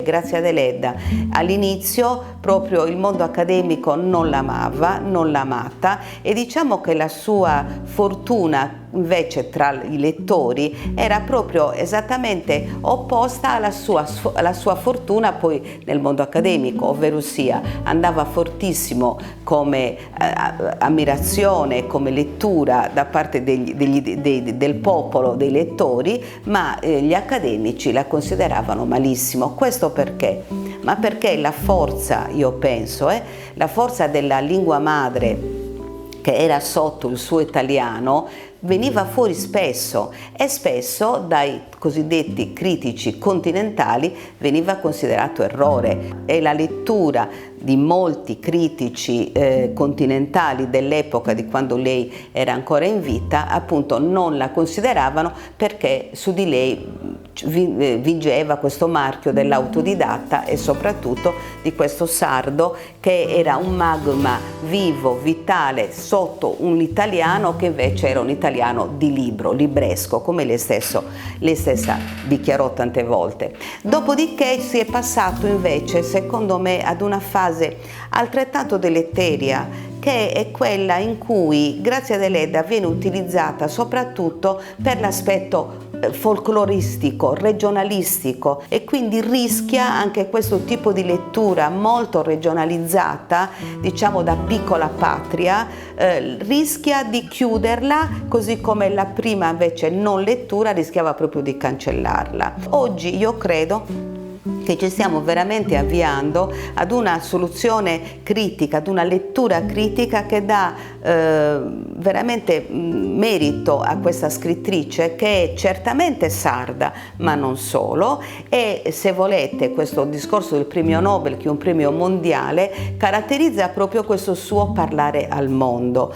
Grazia Deledda all'inizio proprio il mondo accademico non l'amava, non l'ha amata, e diciamo che la sua fortuna invece tra i lettori era proprio esattamente opposta alla sua fortuna poi nel mondo accademico, ovvero sia andava fortissimo come ammirazione, come lettura da parte del popolo, dei lettori, ma gli accademici la consideravano malissimo. Questo perché? Ma perché la forza, io penso, la forza della lingua madre che era sotto il suo italiano veniva fuori spesso, e spesso dai cosiddetti critici continentali veniva considerato errore, e la lettura di molti critici continentali dell'epoca di quando lei era ancora in vita appunto non la consideravano, perché su di lei vigeva questo marchio dell'autodidatta e soprattutto di questo sardo che era un magma vivo, vitale sotto un italiano che invece era un italiano di libro, libresco, come lei stessa dichiarò tante volte. Dopodiché si è passato invece, secondo me, ad una fase altrettanto deleteria, che è quella in cui Grazia Deledda viene utilizzata soprattutto per l'aspetto folcloristico, regionalistico, e quindi rischia anche questo tipo di lettura molto regionalizzata, diciamo da piccola patria, rischia di chiuderla, così come la prima invece non lettura rischiava proprio di cancellarla. Oggi io credo che ci stiamo veramente avviando ad una soluzione critica, ad una lettura critica che dà veramente merito a questa scrittrice, che è certamente sarda, ma non solo, e se volete questo discorso del premio Nobel, che è un premio mondiale, caratterizza proprio questo suo parlare al mondo.